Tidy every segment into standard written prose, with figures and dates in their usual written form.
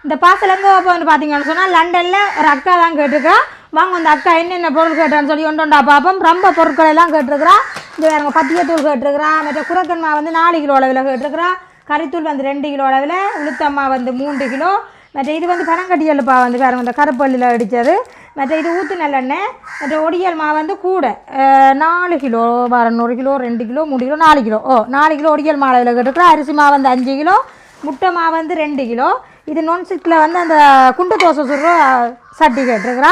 இந்த பார்சல் எங்கே வந்து பார்த்தீங்கன்னு சொன்னால் லண்டனில் ஒரு அக்கா தான் கேட்டுருக்கா. வாங்க அந்த அக்கா என்னென்ன பொருள் கேட்டான்னு சொல்லி ஒன்றா பார்ப்போம். ரொம்ப பொருட்கள் எல்லாம் கேட்டிருக்கிறா. இந்த வேறு பத்தியத்தூள் கேட்டிருக்கிறா. மற்ற குரக்கன்மா வந்து 4 கிலோ அளவில் கேட்டிருக்கிறா. கறித்தூள் வந்து 2 கிலோ அளவில், உளுத்தம்மா வந்து 3 கிலோ. மற்ற இது வந்து பனங்கட்டியல்ப்பா வந்து வேறு இந்த கருப்பள்ளியில் அடித்தது. மற்ற இது ஊற்று நல்லெண்ணெய். மற்ற ஒடியல் மாவு வந்து கூட 4 kilo, 100 kilo, 2 kilo, 3 kilo, 4 kilo. 4 kilo ஒடியல் மாவில் கேட்டிருக்கிறா. அரிசி மாவு வந்து 5 கிலோ, முட்டை மாவு வந்து 2 கிலோ. இது நொன்ஸ்டிக்கில் வந்து அந்த குண்டு தோசை சுடுற சட்டி கேட்டிருக்கிறா.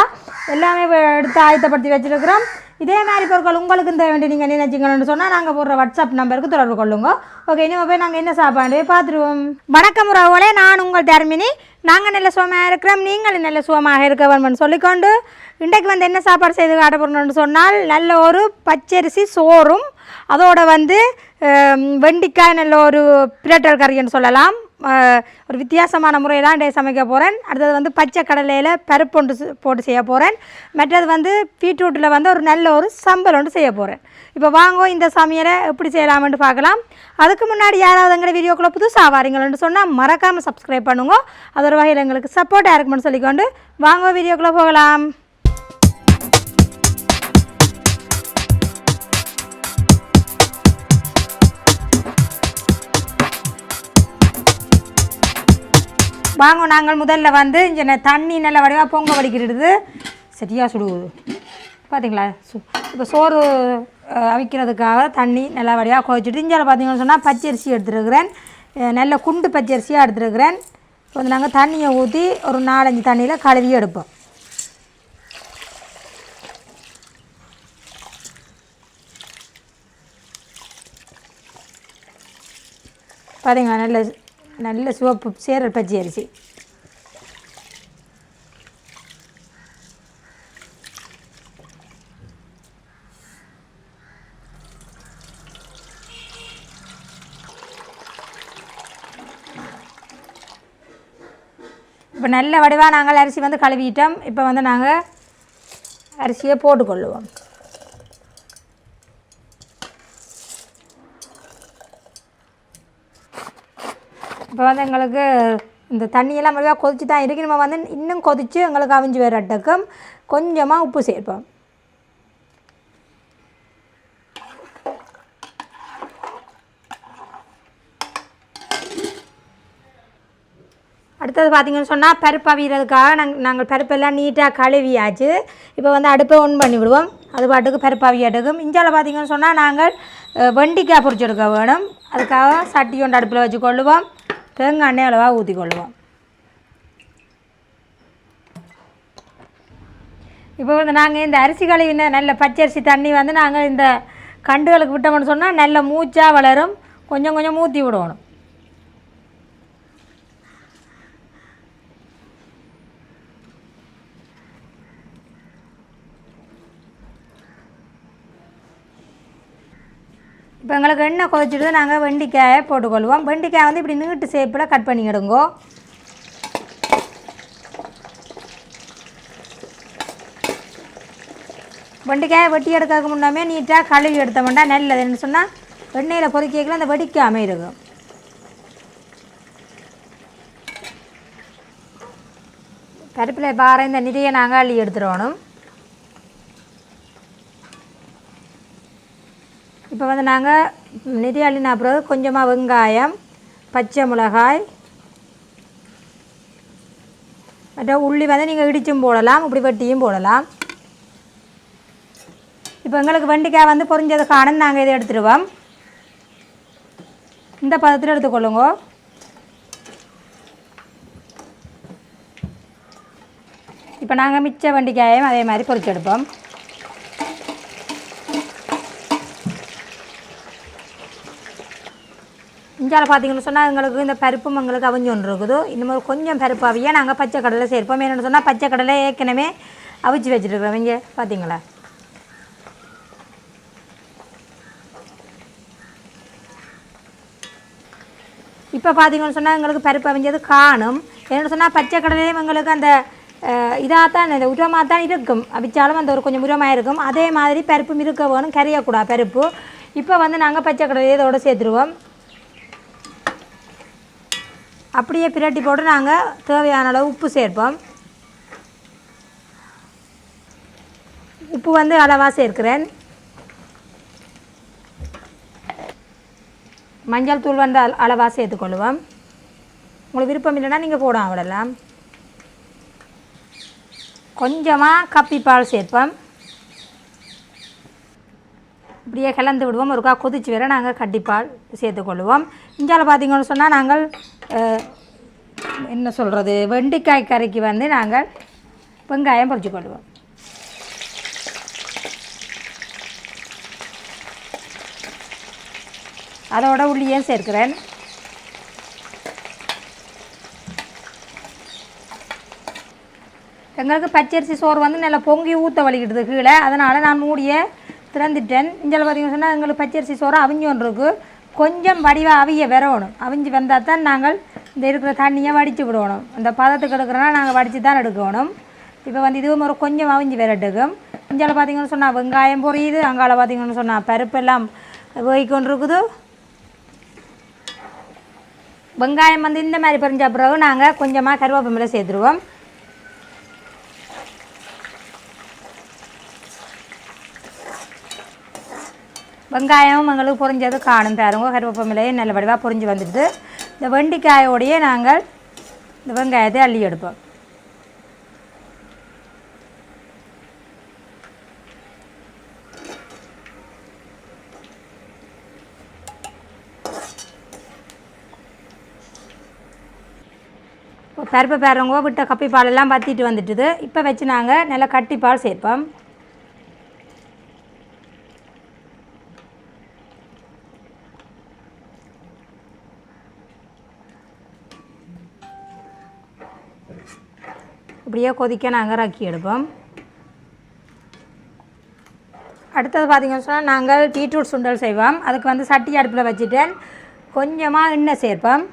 எல்லாமே எடுத்து ஆயத்தப்படுத்தி வச்சுருக்கிறோம். இதே மாதிரி பொருட்கள் உங்களுக்கு இந்த வேண்டி நீங்கள் நினைச்சிங்கன்னு சொன்னால் நாங்கள் போடுற வாட்ஸ்அப் நம்பருக்கு தொடர்பு கொள்ளுங்க. ஓகே, இனிமேல் போய் நாங்கள் என்ன சாப்பாடு பார்த்துருவோம். வணக்கம் உறவுகளே, நான் உங்கள் தர்மினி. நாங்கள் நல்ல சுகமாக இருக்கிறோம், நீங்கள் நல்ல சுகமாக இருக்க வேணும்னு சொல்லிக்கொண்டு இன்றைக்கு வந்து என்ன சாப்பாடு செய்து காட்ட போகிறோம்னு சொன்னால் நல்ல ஒரு பச்சரிசி சோறும் அதோட வந்து வெண்டிக்காய் நல்ல ஒரு பிரட்டல் கறின்னு சொல்லலாம். ஒரு வித்தியாசமான முறையில் தான் இன்றைய சமைக்க போகிறேன். அடுத்தது வந்து பச்சை கடலையில் பருப்பு ஒன்று போட்டு செய்ய போகிறேன். மற்றது வந்து பீட்ரூட்டில் வந்து ஒரு நல்ல ஒரு சம்பல் ஒன்று செய்ய போகிறேன். இப்போ வாங்க இந்த சமையலை எப்படி செய்யலாம்னு பார்க்கலாம். அதுக்கு முன்னாடி யாராவது எங்களை வீடியோக்குள்ளே புதுசாக வாரீங்கன்னு சொன்னால் மறக்காமல் சப்ஸ்கிரைப் பண்ணுங்க. அது ஒரு வகையில் எங்களுக்கு சப்போர்ட்டாக இருக்குமென்னு சொல்லிக்கொண்டு வாங்க வீடியோக்குள்ளே போகலாம். வாங்க, நாங்கள் முதல்ல வந்து இங்கே தண்ணி நல்ல வடிவாக பொங்க வடிக்கிறது சரியாக சுடுவது பார்த்தீங்களா. இப்போ சோறு அவிக்கிறதுக்காக தண்ணி நல்லா வடிவாக கொதிச்சுட்டு இங்கே பார்த்தீங்கன்னு சொன்னால் பச்சரிசி எடுத்துருக்கிறேன். நல்ல குண்டு பச்சரிசியாக எடுத்துருக்கிறேன். இப்போ வந்து நாங்கள் தண்ணியை ஊற்றி ஒரு 4-5 தண்ணியில் கழுவி எடுப்போம். பார்த்தீங்களா, நல்ல சிவப்பு சேரல் பச்சை அரிசி. இப்போ நல்ல வடிவாக நாங்கள் அரிசி வந்து கழுவிட்டோம். இப்போ வந்து நாங்கள் அரிசியை போட்டுக்கொள்ளுவோம். இப்போ வந்து எங்களுக்கு இந்த தண்ணியெல்லாம் வடிவாக கொதிச்சு தான் இருக்குது. நம்ம வந்து இன்னும் கொதித்து எங்களுக்கு அவிஞ்சு வரட்டுக்கும் கொஞ்சமாக உப்பு சேர்ப்போம். அடுத்தது பார்த்திங்கன்னு சொன்னால் பருப்பு அவிக்கிறதுக்காக நாங்கள் பருப்பெல்லாம் நீட்டாக கழுவியாச்சு. இப்போ வந்து அடுப்பை ஒன் பண்ணி விடுவோம். அது பாட்டுக்கு பருப்பு அவியாட்டுக்கும். இஞ்சால் பார்த்திங்கன்னு சொன்னால் நாங்கள் வெண்டிக்காய் பொரிச்சு எடுக்க வேணும். அதுக்காக சட்டி கொண்டு அடுப்பில் வச்சு கொள்ளுவோம். தேங்காய் எண்ணெய் அளவாக ஊற்றி கொள்ளுவோம். இப்போ வந்து நாங்கள் இந்த அரிசி கழுவின நல்ல பச்சரிசி தண்ணி வந்து நாங்கள் இந்த கண்டுகளுக்கு விட்டோம்னு சொன்னால் நல்ல மூச்சாக வளரும். கொஞ்சம் கொஞ்சம் ஊற்றி விடணும். இப்போ எங்களுக்கு எண்ணெய் கொதிச்சுட்டு நாங்கள் வெண்டிக்காயை போட்டுக்கொள்வோம். வெண்டிக்காய் வந்து இப்படி நீட்டு ஷேப்பில் கட் பண்ணிக்கிடுங்கோ. வெண்டிக்காயை வெட்டி எடுக்கிறதுக்கு முன்னாமே நீட்டாக கழுவி எடுத்தோம்னா நல்லதுன்னு சொன்னால் எண்ணெயில் பொறிக்கல அந்த வெடிக்காமல் இருக்கும். பருப்பில் பாறை இந்த நிறைய நாங்கள் அள்ளி எடுத்துடணும். இப்போ வந்து நாங்கள் நிறைய அள்ளினா பிறகு கொஞ்சமாக வெங்காயம், பச்சை மிளகாய், மற்ற உள்ளி வந்து நீங்கள் இடிச்சும் போடலாம், இப்படி வெட்டியும் போடலாம். இப்போ எங்களுக்கு வெண்டிக்காய் வந்து பொரிஞ்சது காணும். நாங்கள் இதை எடுத்துடுவோம். இந்த பதத்தில் எடுத்துக்கொள்ளுங்க. இப்போ நாங்கள் மிச்ச வெண்டிக்காயும் அதே மாதிரி பொரிச்சு எடுப்போம். இஞ்சால் பார்த்தீங்கன்னு சொன்னால் எங்களுக்கு இந்த பருப்பும் எங்களுக்கு அவிஞ்சு ஒன்று இருக்குது. இன்னும் கொஞ்சம் பருப்பு அவிய நாங்கள் பச்சை கடலை சேர்ப்போம். என்னென்னு சொன்னால் பச்சை கடலை ஏற்கனவே அவிச்சு வச்சுருக்கோம். இங்கே பார்த்தீங்களா. இப்போ பார்த்தீங்கன்னு சொன்னால் எங்களுக்கு பருப்பு அவிஞ்சது காணும். என்னென்னு சொன்னால் பச்சை கடலையும் எங்களுக்கு அந்த இதாகத்தான் இந்த உரமாக தான் இருக்கும். அவிச்சாலும் அந்த ஒரு கொஞ்சம் உரமாக இருக்கும். அதே மாதிரி பருப்பும் இருக்க வேணும், கரையக்கூடாது பருப்பு. இப்போ வந்து நாங்கள் பச்சை கடலையை இதோடு சேர்த்துருவோம். அப்படியே பிரட்டி போட்டு நாங்கள் தேவையான அளவு உப்பு சேர்ப்போம். உப்பு வந்து அளவாக சேர்க்கிறேன். மஞ்சள் தூள் வந்து அளவாக சேர்த்துக்கொள்ளுவோம். உங்களுக்கு விருப்பம் இல்லைன்னா நீங்கள் போட விடலாம். கொஞ்சமாக கப்பிப்பால் சேர்ப்போம். இப்படியே கலந்து விடுவோம். ஒருக்கா கொதிச்சு வர நாங்கள் கட்டிப்பால் சேர்த்துக்கொள்ளுவோம். இஞ்சால பார்த்திங்கன்னு சொன்னால் நாங்கள் என்ன சொல்கிறது, வெண்டைக்காய் கறிக்கு வந்து நாங்கள் வெங்காயம் பொரிச்சு கொள்ளுவோம். அதோட உள்ளியும் சேர்க்கிறேன். எங்களுக்கு பச்சரிசி சோறு வந்து நல்லா பொங்கி ஊற்ற வலிக்கிட்டுது கீழே. அதனால் நான் மூடியை திறந்துட்டேன். இஞ்சால பார்த்திங்கன்னு சொன்னால் எங்களுக்கு பச்சரிசி சோறு அவிஞ்சோன்றிருக்கு. கொஞ்சம் வடிவாக அவிய வரணும். அவிஞ்சு வந்தால் தான் நாங்கள் இந்த இருக்கிற தண்ணியை வடித்து விடணும். அந்த பதத்துக்கு எடுக்கிறோன்னா நாங்கள் வடித்து தான் எடுக்கணும். இப்போ வந்து இதுவும் ஒரு கொஞ்சம் அவிஞ்சு வரட்டுக்கும். இஞ்சால பார்த்திங்கன்னு சொன்னால் வெங்காயம் பொரியுது. அங்கால பார்த்திங்கன்னு சொன்னால் பருப்பெல்லாம் வேகிக்கொண்டு இருக்குது. வெங்காயம் வந்து இந்த மாதிரி பொரிஞ்ச பிறகு நாங்கள் கொஞ்சமாக கருவேப்பிலை சேர்த்துருவோம். வெங்காயம் எங்களுக்கு பொரிஞ்சது காணும் பாருங்க. கருவேப்பிலையே நல்ல வடிவாக பொரிஞ்சு வந்துடுது. இந்த வெண்டைக்காயோடையே நாங்கள் இந்த வெங்காயத்தை அள்ளி எடுப்போம். இப்போ பருப்பு பாருங்க விட்ட கப்பி பாலெல்லாம் பற்றிட்டு வந்துட்டுது. இப்போ வச்சு நாங்கள் நல்லா கட்டிப்பால் சேர்ப்போம். இப்படியே கொதிக்க நாங்கள் ரக்கி எடுப்போம். அடுத்தது பார்த்திங்கன்னு சொன்னால் நாங்கள் பீட்ரூட் சுண்டல் செய்வோம். அதுக்கு வந்து சட்டி அடுப்பில் வச்சுட்டேன். கொஞ்சமாக எண்ணெய் சேர்ப்போம்.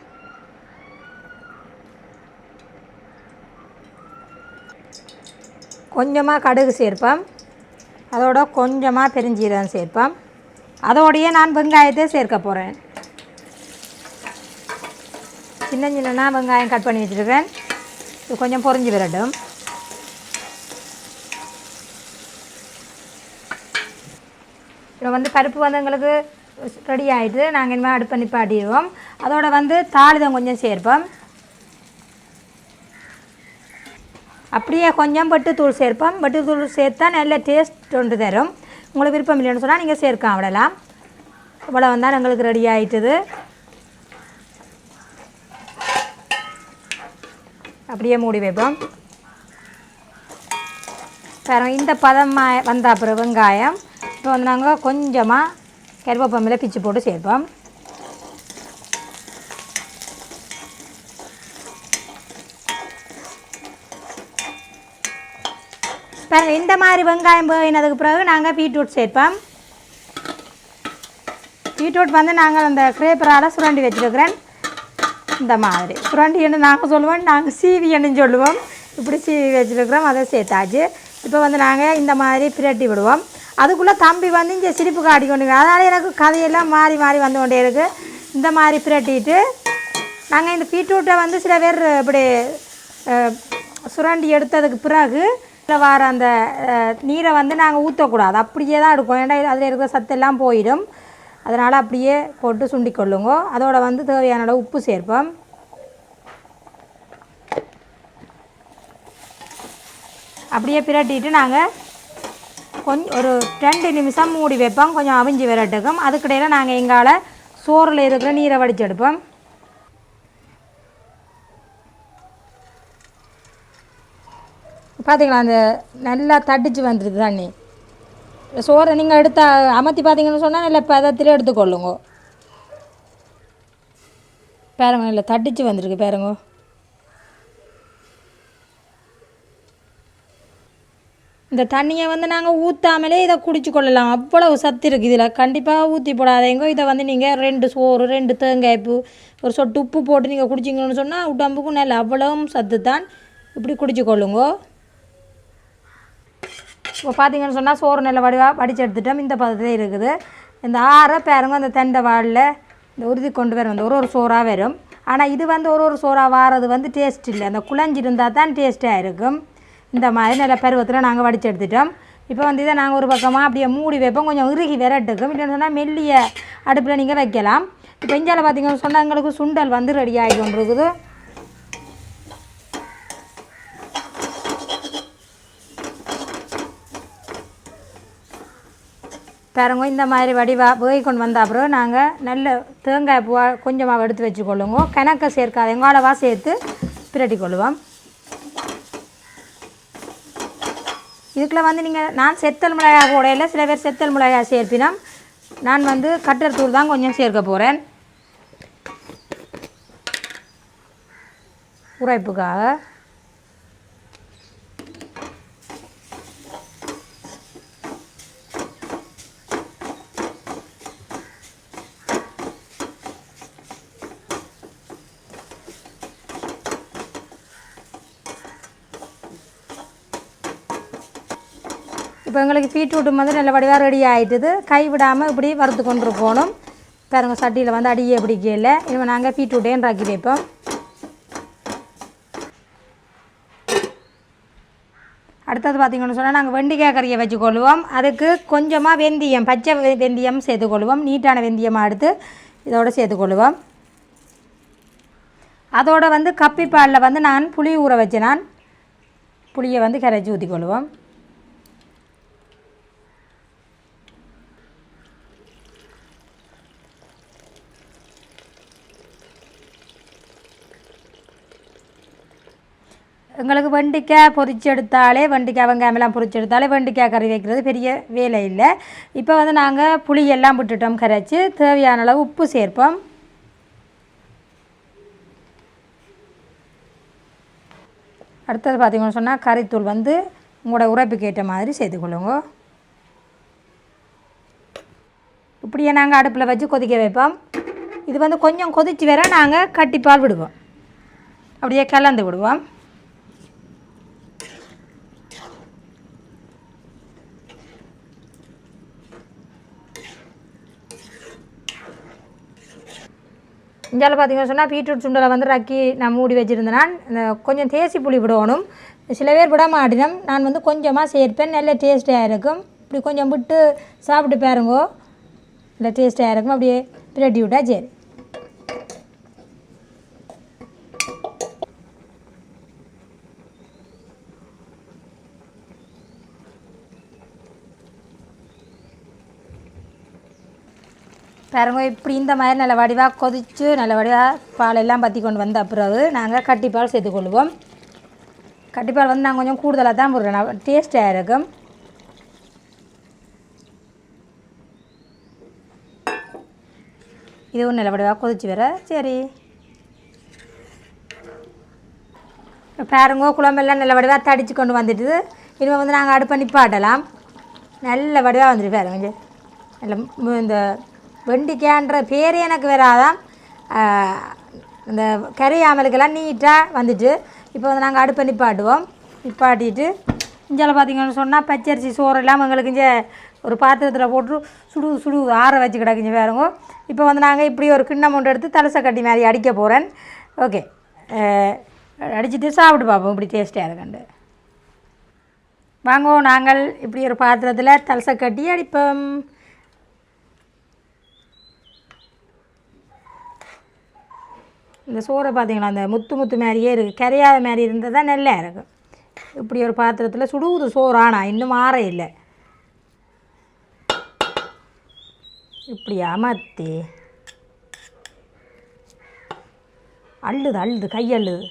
கொஞ்சமாக கடுகு சேர்ப்போம். அதோட கொஞ்சமாக பெருஞ்சீரகம் சேர்ப்போம். அதோடையே நான் வெங்காயத்தை சேர்க்க போகிறேன். சின்ன சின்னனா வெங்காயம் கட் பண்ணி வச்சுருக்கேன். இது கொஞ்சம் பொரிஞ்சு வரட்டும். இப்போ வந்து பருப்பு வந்து எங்களுக்கு ரெடி ஆகிட்டு நாங்கள் இனிமேல் அடுப்பை நிப்பாட்டிடுவோம். அதோட வந்து தாளிதம் கொஞ்சம் சேர்ப்போம். அப்படியே கொஞ்சம் பட்டுத்தூள் சேர்ப்போம். பட்டுத்தூள் சேர்த்தா நல்ல டேஸ்ட் ஒன்று தரும். உங்களுக்கு விருப்பம் இல்லைன்னு சொன்னால் நீங்கள் சேர்க்க விடலாம். இவ்வளோ வந்தால் எங்களுக்கு ரெடி ஆகிட்டுது. அப்படியே மூடி வைப்போம். பாருங்கள் இந்த பதமாக வந்த அப்புறம் வெங்காயம் இப்போ வந்து நாங்கள் கொஞ்சமாக கருவேப்பிலை பிச்சு போட்டு சேர்ப்போம். பாருங்கள் இந்த மாதிரி வெங்காயம் போயினதுக்கு பிறகு நாங்கள் பீட்ரூட் சேர்ப்போம். பீட்ரூட் வந்து நாங்கள் அந்த கிரேப்பரால் சுரண்டி வச்சுருக்கிறேன். இந்த மாதிரி சுரண்டி என்று நாங்கள் சொல்லுவோம், நாங்கள் சீவி எண்ணு சொல்லுவோம். இப்படி சீவி வச்சுருக்கிறோம். அதை சேர்த்தாச்சு. இப்போ வந்து நாங்கள் இந்த மாதிரி பிரட்டி விடுவோம். அதுக்குள்ளே தம்பி வந்து இங்கே சிரிப்பு காட்டி கொண்டு, அதனால் எனக்கு கதையெல்லாம் மாறி மாறி வந்து கொண்டே இருக்குது. இந்த மாதிரி பிரட்டிட்டு நாங்கள் இந்த பீட்ரூட்டை வந்து சில பேர் இப்படி சுரண்டி எடுத்ததுக்கு பிறகு வர அந்த நீரை வந்து நாங்கள் ஊற்றக்கூடாது. அப்படியே தான் எடுக்கும். ஏன்னா அதில் இருக்கிற சத்தெல்லாம் போயிடும். அதனால் அப்படியே போட்டு சுண்டி கொள்ளுங்க. அதோட வந்து தேவையான அளவு உப்பு சேர்ப்போம். அப்படியே பிரட்டிட்டு நாங்கள் கொஞ்சம் ஒரு 2 நிமிஷம் மூடி வைப்போம். கொஞ்சம் அவிஞ்சி வரட்டுக்கும். அதுக்கிடையில் நாங்கள் எங்கால சோறில் இருக்கிற நீரை வடிச்செடுப்போம். பார்த்தீங்களா, அந்த நல்லா தடிச்சு வந்துடுது தண்ணி. சோறை நீங்கள் எடுத்து அமர்த்தி பார்த்தீங்கன்னு சொன்னால் நல்ல பதத்தில் எடுத்துக்கொள்ளுங்க. பாருங்க, நல்லா தடிச்சு வந்துருக்கு பாருங்க. இந்த தண்ணியை வந்து நாங்கள் ஊற்றாமலே இதை குடிச்சு கொள்ளலாம். அவ்வளவு சத்து இருக்குது இதில். கண்டிப்பாக ஊற்றி போடாதீங்க. இதை வந்து நீங்கள் 2 சோறு 2 தேங்காய்ப்பு ஒரு சொட்டு உப்பு போட்டு நீங்கள் குடிச்சிங்கன்னு சொன்னால் உடம்புக்கும் நல்ல அவ்வளவும் சத்து தான். இப்படி குடிச்சு கொள்ளுங்க. இப்போ பார்த்தீங்கன்னு சொன்னால் சோறு நல்ல வடித்து எடுத்துட்டோம். இந்த பதத்தில் இருக்குது. இந்த ஆறை பாருங்க, அந்த தெண்டை வாழில் இந்த உறுதி கொண்டு வரும். அந்த ஒரு சோறாக வரும். ஆனால் இது வந்து ஒரு சோறா வாரது வந்து டேஸ்ட் இல்லை, அந்த குழஞ்சிருந்தால் தான் டேஸ்ட்டாக இருக்கும். இந்த மாதிரி நல்ல பருவத்தில் நாங்கள் வடித்து எடுத்துட்டோம். இப்போ வந்து இதை நாங்கள் ஒரு பக்கமாக அப்படியே மூடி வைப்போம், கொஞ்சம் இறுகி விரட்டுக்கும். இல்லைன்னு சொன்னால் மெல்லிய அடுப்பில் நீங்கள் வைக்கலாம். இப்போ இஞ்சால பார்த்தீங்கன்னு சொன்னால் எங்களுக்கு சுண்டல் வந்து ரெடி ஆகி கொண்டிருக்குது. பாருங்க இந்த மாதிரி வடிவாக வேகி கொண்டு வந்த அப்புறம் நாங்கள் நல்ல தேங்காய் பூவாக கொஞ்சமாக எடுத்து வச்சுக்கொள்ளுங்க. கணக்கை சேர்க்காத எங்காலவா சேர்த்து பிரட்டி கொள்ளுவோம். இதுக்குள்ள வந்து நீங்கள் நான் செத்தல் மிளகாய் போடையில் சில பேர் செத்தல் மிளகாய் சேர்ப்பினா, நான் வந்து கட்டர் தூள் தான் கொஞ்சம் சேர்க்க போகிறேன் உரைப்புக்காக. இப்போ எங்களுக்கு பீட்ரூட்டும் வந்து நல்ல வடிவாக ரெடி ஆகிட்டுது. கை விடாமல் இப்படி வறுத்து கொண்டு இருக்கணும். பாருங்க சட்டியில் வந்து அடியே பிடிக்கல. இனிமேல் நாங்கள் பீட்ரூட்டையும் ராக்கி வைப்போம். அடுத்தது பார்த்திங்கன்னு சொன்னால் நாங்கள் வெண்டிக்காய் கறியை வச்சுக்கொள்வோம். அதுக்கு கொஞ்சமாக வெந்தயம், பச்சை வெந்தயம் சேர்த்துக்கொள்வோம். நீட்டான வெந்தயமாக எடுத்து இதோடு சேர்த்துக்கொள்வோம். அதோடு வந்து கப்பிப்பாலில் வந்து நான் புளி ஊற வச்சு நான் புளியை வந்து கரைச்சி ஊற்றிக்கொள்வோம். எங்களுக்கு வெண்டிக்காய் பொரிச்சு எடுத்தாலே, வெண்டிக்காய் வெங்காயமெல்லாம் பொரிச்சு எடுத்தாலே வெண்டிக்காய் கறி வைக்கிறது பெரிய வேலை இல்லை. இப்போ வந்து நாங்கள் புளியெல்லாம் விட்டுட்டோம் கரைச்சி. தேவையான அளவு உப்பு சேர்ப்போம். அடுத்தது பார்த்திங்கன்னு சொன்னால் கறித்தூள் வந்து உங்களோட உரைப்புக்கு ஏற்ற மாதிரி சேர்த்துக்கொள்ளுங்க. இப்படியே நாங்கள் அடுப்பில் வச்சு கொதிக்க வைப்போம். இது வந்து கொஞ்சம் கொதித்து வர நாங்கள் கட்டிப்பால் விடுவோம், அப்படியே கலந்து விடுவோம். இஞ்சால பார்த்திங்கன்னு சொன்னால் பீட்ரூட் சுண்டலை வந்து ரக்கி நான் மூடி வச்சுருந்தேன். கொஞ்சம் தேசி புளி விடணும். சில பேர் விட மாட்டினோம். நான் வந்து கொஞ்சமாக சேர்ப்பேன், நல்ல டேஸ்ட்டாக இருக்கும். இப்படி கொஞ்சம் விட்டு சாப்பிட்டு பாருங்கோ, நல்ல டேஸ்ட்டாக இருக்கும். அப்படியே பிரட்டி விட்டா சரி. பாருங்க இப்படி இந்த மாதிரி நல்ல வடிவாக கொதித்து நல்ல வடிவாக பாலெல்லாம் பற்றி கொண்டு வந்த பிறகு நாங்கள் கட்டிப்பால் சேர்த்துக்கொள்வோம். கட்டிப்பால் வந்து நான் கொஞ்சம் கூடுதலாக தான் போடுறேன், டேஸ்ட்டாக இருக்கும். இதுவும் நல்ல வடிவாக கொதிச்சு வர சரி. பாருங்க குழம்பெல்லாம் நல்ல வடிவாக தடித்து கொண்டு வந்துட்டு இனிமேல் வந்து நாங்கள் அடுப்பை நிப்பாட்டலாம். நல்ல வடிவாக வந்துட்டு பாருங்க. நல்ல இந்த வெண்டிக்காய்ன்ற பேரே எனக்கு வராதான். இந்த கறி ஆமலுக்கெல்லாம் நீட்டாக வந்துட்டு இப்போ வந்து நாங்கள் அடுப்பை நிப்பாட்டுவோம். நிப்பாட்டிட்டு இஞ்சால பார்த்திங்கன்னு சொன்னால் பச்சரிசி சோறு எல்லாம் எங்களுக்கு இங்கே ஒரு பாத்திரத்தில் போட்டு சுடு ஆற வச்சு கிடக்குங்க பாருங்க. இப்போ வந்து நாங்கள் இப்படி ஒரு கிண்ணம் ஒன்று எடுத்து தலசை கட்டி மாதிரி அடிக்க போகிறேன். ஓகே, அடிச்சுட்டு சாப்பிட்டு பார்ப்போம் இப்படி டேஸ்ட்டாக இருக்கண்டு. வாங்க நாங்கள் இப்படி ஒரு பாத்திரத்தில் தலசை கட்டி அடிப்போம். இந்த சோறை பார்த்திங்களா, அந்த முத்து மாதிரியே இருக்குது, கரையாத மாதிரி இருந்தால் தான் நல்லா இருக்கும். இப்படி ஒரு பாத்திரத்தில் சுடுவது சோறு, ஆனால் இன்னும் ஆற இல்லை. இப்படி அமர்த்தி அள்ளுது கை அள்ளுது.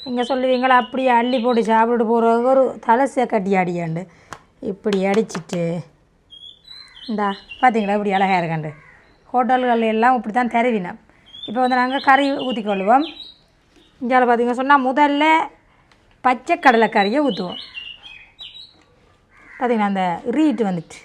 நீங்கள் சொல்லுவீங்களா அப்படியே அள்ளி போட்டு சாப்பிட்டு போகிற ஒரு தலசை கட்டி அடியாண்டு இப்படி அடிச்சிட்டு இந்தா பார்த்தீங்களா இப்படி அழகாக இருக்காண்டு. ஹோட்டல்கள் எல்லாம் இப்படி தான் தருவினோம். இப்போ வந்து நாங்கள் கறி ஊற்றிக்கொள்வோம். இந்தியாவில் பார்த்திங்க சொன்னால் முதல்ல பச்சை கடலைக்கறியை ஊற்றுவோம். பார்த்திங்கன்னா அந்த ரீட்டு வந்துட்டு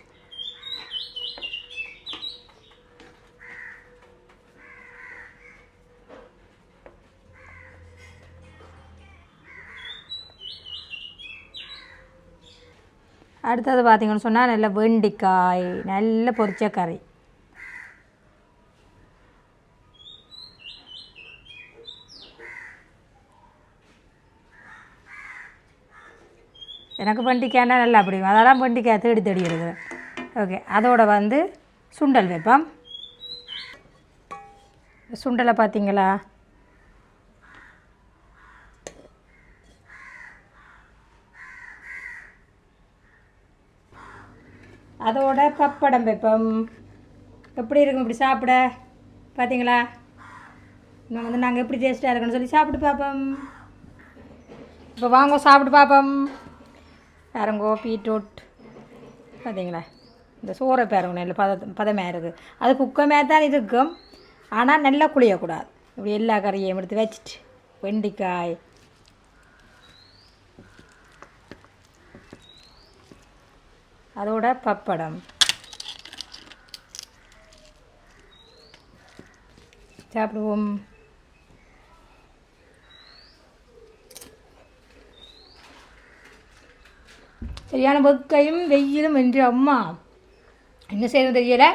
அடுத்தது பார்த்திங்கன்னு சொன்னால் நல்ல வெண்டிக்காய், நல்ல பொரிச்ச கறி. எனக்கு வெண்டிக்காய்னா நல்லா பிடிக்கும், அதெல்லாம் வெண்டிக்காய் தேடி தேடி இருக்குது. ஓகே, அதோட வந்து சுண்டல் வைப்போம். சுண்டலை பார்த்தீங்களா, அதோட பப்படம் வைப்போம். எப்படி இருக்கும் இப்படி சாப்பிட பார்த்தீங்களா? இன்னும் வந்து நாங்கள் எப்படி டேஸ்ட்டாக இருக்குன்னு சொல்லி சாப்பிட்டு பார்ப்போம். இப்போ வாங்க சாப்பிட்டு பார்ப்போம். பாருங்கோ பீட்ரூட் பார்த்தீங்களா, இந்த சோறை பாருங்க நல்ல பதமாக இருக்குது. அது குக்கமாக தான் இருக்கும், ஆனால் நல்லா குளியக்கூடாது. இப்படி எல்லா கறியையும் எடுத்து வச்சுட்டு வெண்டிக்காய், அதோட பப்படம் சாப்பிடுவோம். சரியான வெக்கையும் வெயிலும் என்று அம்மா என்ன செய்யணும் தெரியலை.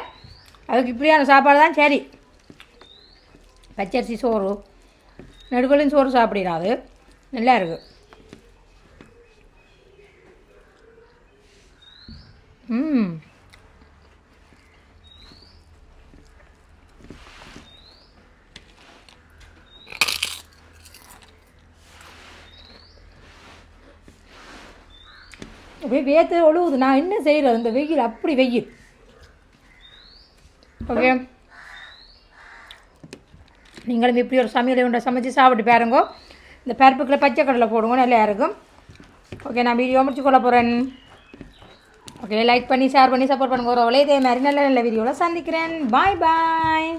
அதுக்கு இப்படியான சாப்பாடு தான் சரி. பச்சரிசி சோறு, நெடுக்கொள்ளின் சோறு சாப்பிடாது, நல்லா இருக்குது. அப்படியே வேத்து ஒழுகுது. நான் என்ன செய்கிறது, இந்த வெயில் அப்படி வெயில். ஓகே, நீங்களும் இப்படி ஒரு சமையலை உண்டை சமைச்சு சாப்பிட்டு பாருங்க. இந்த பருப்புக்குள்ள பச்சை கடலை போடுங்க, நல்லா இருக்கும். ஓகே, நான் வீடியோ முடிச்சு கொள்ள போகிறேன். ஓகே, லைக் பண்ணி ஷேர் பண்ணி சப்போர்ட் பண்ணுங்க. ஒரு இதே மாதிரி நல்ல நல்ல வீடியோவில் சந்திக்கிறேன். பாய் பாய்.